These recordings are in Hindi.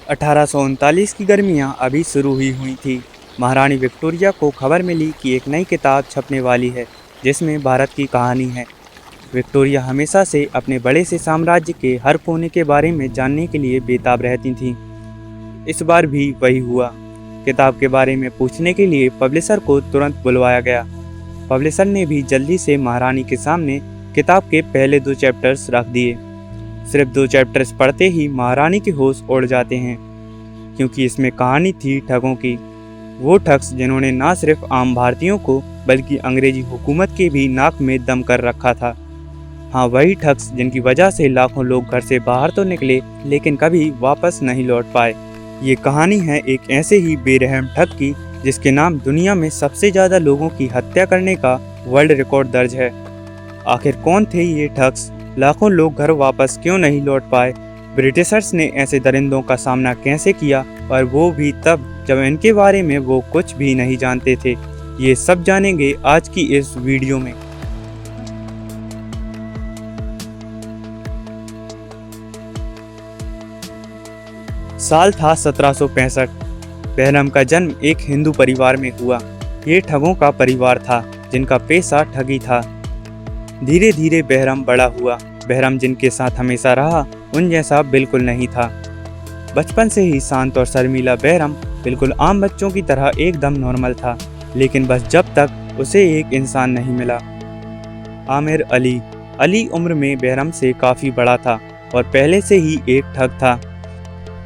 1839 की गर्मियां अभी शुरू हुई थी। महारानी विक्टोरिया को खबर मिली कि एक नई किताब छपने वाली है जिसमें भारत की कहानी है। विक्टोरिया हमेशा से अपने बड़े से साम्राज्य के हर कोने के बारे में जानने के लिए बेताब रहती थीं। इस बार भी वही हुआ। किताब के बारे में पूछने के लिए पब्लिशर को तुरंत बुलवाया गया। पब्लिशर ने भी जल्दी से महारानी के सामने किताब के पहले 2 चैप्टर्स रख दिए। सिर्फ 2 चैप्टर्स पढ़ते ही महारानी के होश उड़ जाते हैं, क्योंकि इसमें कहानी थी ठगों की। वो ठग्स जिन्होंने ना सिर्फ आम भारतीयों को बल्कि अंग्रेजी हुकूमत के भी नाक में दम कर रखा था। हाँ, वही ठग्स जिनकी वजह से लाखों लोग घर से बाहर तो निकले लेकिन कभी वापस नहीं लौट पाए। ये कहानी है एक ऐसे ही बेरहम ठग की जिसके नाम दुनिया में सबसे ज़्यादा लोगों की हत्या करने का वर्ल्ड रिकॉर्ड दर्ज है। आखिर कौन थे ये ठग्स? लाखों लोग घर वापस क्यों नहीं लौट पाए? ब्रिटिशर्स ने ऐसे दरिंदों का सामना कैसे किया, और वो भी तब जब इनके बारे में वो कुछ भी नहीं जानते थे? ये सब जानेंगे आज की इस वीडियो में। साल था 1765। बहरम का जन्म एक हिंदू परिवार में हुआ। ये ठगों का परिवार था जिनका पेशा ठगी था। धीरे धीरे बहरम बड़ा हुआ। बहरम जिनके साथ हमेशा रहा उन जैसा बिल्कुल नहीं था। बचपन से ही शांत और शर्मीला बहरम बिल्कुल आम बच्चों की तरह एकदम नॉर्मल था, लेकिन बस जब तक उसे एक इंसान नहीं मिला। आमिर अली। अली उम्र में बहरम से काफ़ी बड़ा था और पहले से ही एक ठग था।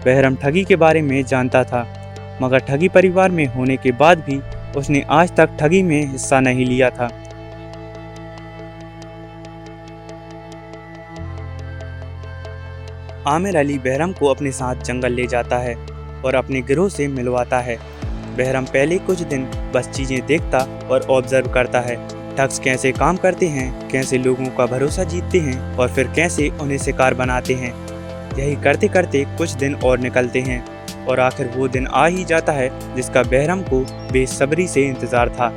बहरम ठगी के बारे में जानता था, मगर ठगी परिवार में होने के बाद भी उसने आज तक ठगी में हिस्सा नहीं लिया था। आमिर अली बहरम को अपने साथ जंगल ले जाता है और अपने गिरोह से मिलवाता है। बहरम पहले कुछ दिन बस चीज़ें देखता और ऑब्जर्व करता है। ठग्स कैसे काम करते हैं, कैसे लोगों का भरोसा जीतते हैं और फिर कैसे उन्हें शिकार बनाते हैं। यही करते करते कुछ दिन और निकलते हैं और आखिर वो दिन आ ही जाता है जिसका बहरम को बेसब्री से इंतज़ार था।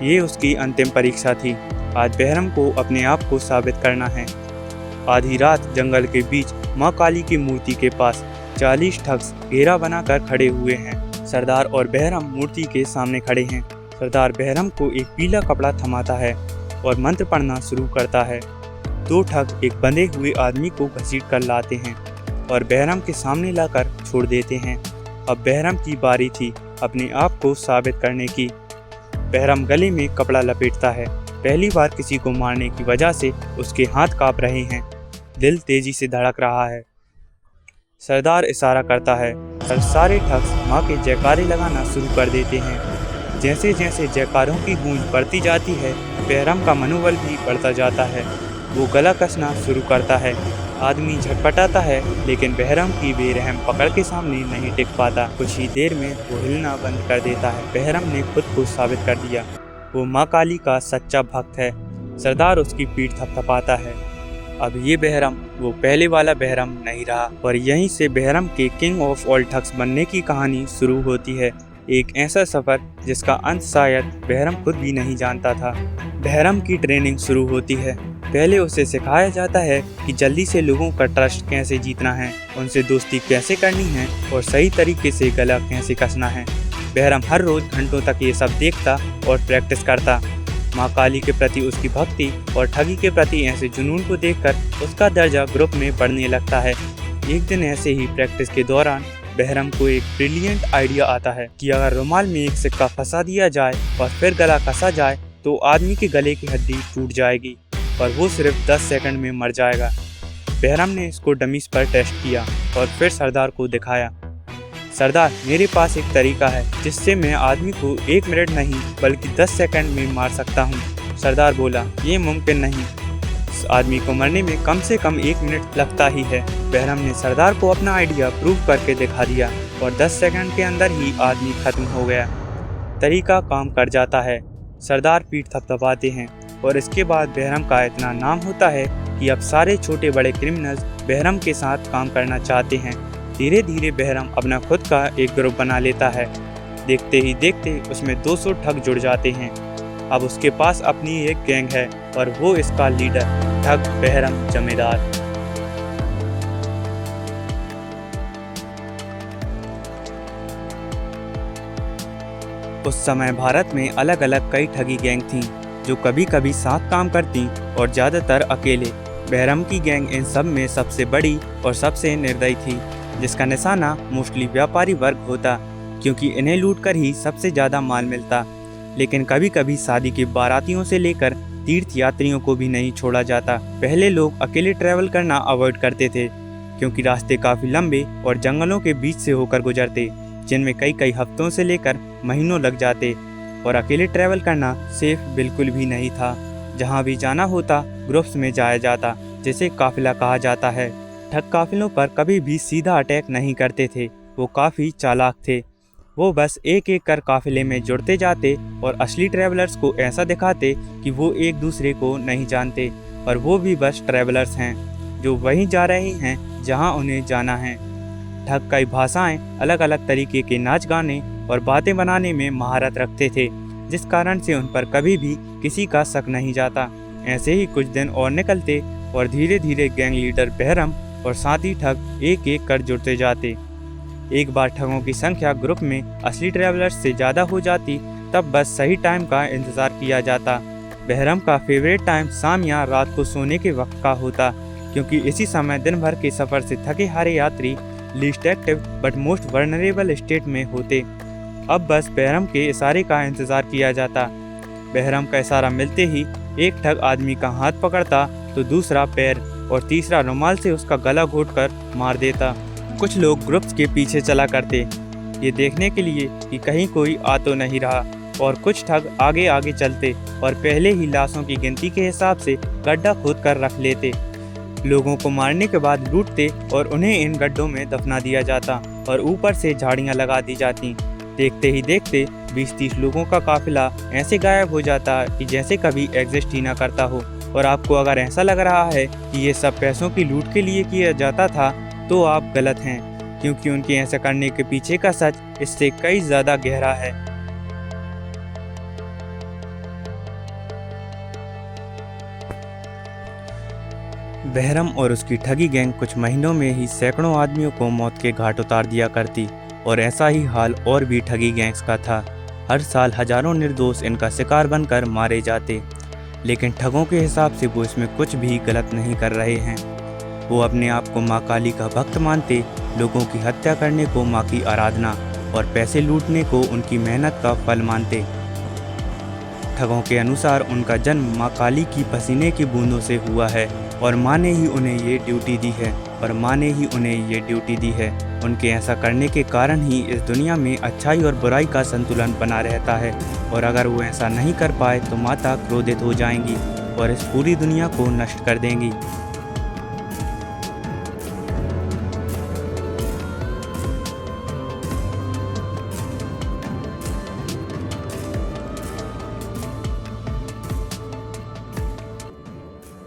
ये उसकी अंतिम परीक्षा थी। आज बहरम को अपने आप को साबित करना है। आधी रात जंगल के बीच माँ काली की मूर्ति के पास 40 ठग्स घेरा बनाकर खड़े हुए हैं। सरदार और बहरम मूर्ति के सामने खड़े हैं। सरदार बहरम को एक पीला कपड़ा थमाता है और मंत्र पढ़ना शुरू करता है। 2 ठग एक बंधे हुए आदमी को घसीट कर लाते हैं और बहरम के सामने लाकर छोड़ देते हैं। अब बहरम की बारी थी अपने आप को साबित करने की। बहरम गले में कपड़ा लपेटता है। पहली बार किसी को मारने की वजह से उसके हाथ कांप रहे हैं, दिल तेजी से धड़क रहा है। सरदार इशारा करता है और सारे ठग्स माँ के जयकारे लगाना शुरू कर देते हैं। जैसे जैसे जयकारों की गूंज बढ़ती जाती है, बहरम का मनोबल भी बढ़ता जाता है। वो गला कसना शुरू करता है। आदमी झटपटाता है, लेकिन बहरम की बेरहम पकड़ के सामने नहीं टिक पाता। कुछ ही देर में वो हिलना बंद कर देता है। बहरम ने खुद को साबित कर दिया। वो माँ काली का सच्चा भक्त है। सरदार उसकी पीठ थपथपाता है। अब ये बहरम वो पहले वाला बहरम नहीं रहा, और यहीं से बहरम के किंग ऑफ ऑल ठग्स बनने की कहानी शुरू होती है। एक ऐसा सफ़र जिसका अंत शायद बहरम खुद भी नहीं जानता था। बहरम की ट्रेनिंग शुरू होती है। पहले उसे सिखाया जाता है कि जल्दी से लोगों का ट्रस्ट कैसे जीतना है, उनसे दोस्ती कैसे करनी है और सही तरीके से गला कैसे कसना है। बहरम हर रोज़ घंटों तक ये सब देखता और प्रैक्टिस करता। माँ काली के प्रति उसकी भक्ति और ठगी के प्रति ऐसे जुनून को देखकर उसका दर्जा ग्रुप में बढ़ने लगता है। एक दिन ऐसे ही प्रैक्टिस के दौरान बहरम को एक ब्रिलियंट आइडिया आता है कि अगर रुमाल में एक सिक्का फंसा दिया जाए और फिर गला कसा जाए तो आदमी के गले की हड्डी टूट जाएगी और वो सिर्फ 10 सेकंड में मर जाएगा। बहरम ने इसको डमीज पर टेस्ट किया और फिर सरदार को दिखाया। सरदार, मेरे पास एक तरीका है जिससे मैं आदमी को 1 मिनट नहीं बल्कि 10 सेकंड में मार सकता हूँ। सरदार बोला, ये मुमकिन नहीं। इस आदमी को मरने में कम से कम 1 मिनट लगता ही है। बहरम ने सरदार को अपना आइडिया प्रूव करके दिखा दिया और 10 सेकंड के अंदर ही आदमी खत्म हो गया। तरीका काम कर जाता है। सरदार पीठ थपथपाते हैं और इसके बाद बहरम का इतना नाम होता है कि अब सारे छोटे बड़े क्रिमिनल्स बहरम के साथ काम करना चाहते हैं। धीरे धीरे बहरम अपना खुद का एक ग्रुप बना लेता है। देखते ही देखते उसमें 200 ठग जुड़ जाते हैं। अब उसके पास अपनी एक गैंग है और वो इसका लीडर ठग बहरम जमींदार। उस समय भारत में अलग अलग कई ठगी गैंग थीं जो कभी कभी साथ काम करती और ज़्यादातर अकेले। बहरम की गैंग इन सब में सबसे बड़ी और सबसे निर्दयी थी, जिसका निशाना मोस्टली व्यापारी वर्ग होता, क्योंकि इन्हें लूटकर ही सबसे ज़्यादा माल मिलता। लेकिन कभी कभी शादी के बारातियों से लेकर तीर्थ यात्रियों को भी नहीं छोड़ा जाता। पहले लोग अकेले ट्रैवल करना अवॉइड करते थे, क्योंकि रास्ते काफ़ी लंबे और जंगलों के बीच से होकर गुजरते, जिनमें कई कई हफ्तों से लेकर महीनों लग जाते। और अकेले ट्रैवल करना सेफ बिल्कुल भी नहीं था। जहाँ भी जाना होता ग्रुप्स में जाया जाता, जिसे काफिला कहा जाता है। ठग काफिलों पर कभी भी सीधा अटैक नहीं करते थे, वो काफ़ी चालाक थे। वो बस एक एक कर काफिले में जुड़ते जाते और असली ट्रैवलर्स को ऐसा दिखाते कि वो एक दूसरे को नहीं जानते और वो भी बस ट्रैवलर्स हैं जो वहीं जा रहे हैं जहां उन्हें जाना है। ठग कई भाषाएं, अलग अलग तरीके के नाच गाने और बातें बनाने में महारत रखते थे, जिस कारण से उन पर कभी भी किसी का शक नहीं जाता। ऐसे ही कुछ दिन और निकलते और धीरे धीरे गैंग लीडर बहरम और साथी ठग एक एक कर जुड़ते जाते। एक बार ठगों की संख्या ग्रुप में असली ट्रैवलर्स से ज़्यादा हो जाती, तब बस सही टाइम का इंतज़ार किया जाता। बहरम का फेवरेट टाइम शाम या रात को सोने के वक्त का होता, क्योंकि इसी समय दिन भर के सफ़र से थके हारे यात्री least active but most vulnerable state में होते। अब बस बहरम के इशारे का इंतज़ार किया जाता। बहरम का इशारा मिलते ही एक ठग आदमी का हाथ पकड़ता तो दूसरा पैर और तीसरा रुमाल से उसका गला घोंटकर मार देता। कुछ लोग ग्रुप्स के पीछे चला करते, ये देखने के लिए कि कहीं कोई आ तो नहीं रहा, और कुछ ठग आगे आगे चलते और पहले ही लाशों की गिनती के हिसाब से गड्ढा खोद कर रख लेते। लोगों को मारने के बाद लूटते और उन्हें इन गड्ढों में दफना दिया जाता और ऊपर से झाड़ियाँ लगा दी जाती। देखते ही देखते 20-30 लोगों का काफिला ऐसे गायब हो जाता कि जैसे कभी एग्जिस्ट ही ना करता हो। और आपको अगर ऐसा लग रहा है कि ये सब पैसों की लूट के लिए किया जाता था, तो आप गलत हैं, क्योंकि उनके ऐसा करने के पीछे का सच इससे कई ज़्यादा गहरा है। बहरम और उसकी ठगी गैंग कुछ महीनों में ही सैकड़ों आदमियों को मौत के घाट उतार दिया करती, और ऐसा ही हाल और भी ठगी गैंग्स का था। हर साल हजारों निर्दोष इनका शिकार बनकर मारे जाते, लेकिन ठगों के हिसाब से वो इसमें कुछ भी गलत नहीं कर रहे हैं। वो अपने आप को माँ काली का भक्त मानते, लोगों की हत्या करने को माँ की आराधना और पैसे लूटने को उनकी मेहनत का फल मानते। ठगों के अनुसार उनका जन्म माँ काली की पसीने की बूंदों से हुआ है, और माँ ने ही उन्हें ये ड्यूटी दी है उनके ऐसा करने के कारण ही इस दुनिया में अच्छाई और बुराई का संतुलन बना रहता है। और अगर वो ऐसा नहीं कर पाए तो माता क्रोधित हो जाएंगी और इस पूरी दुनिया को नष्ट कर देंगी।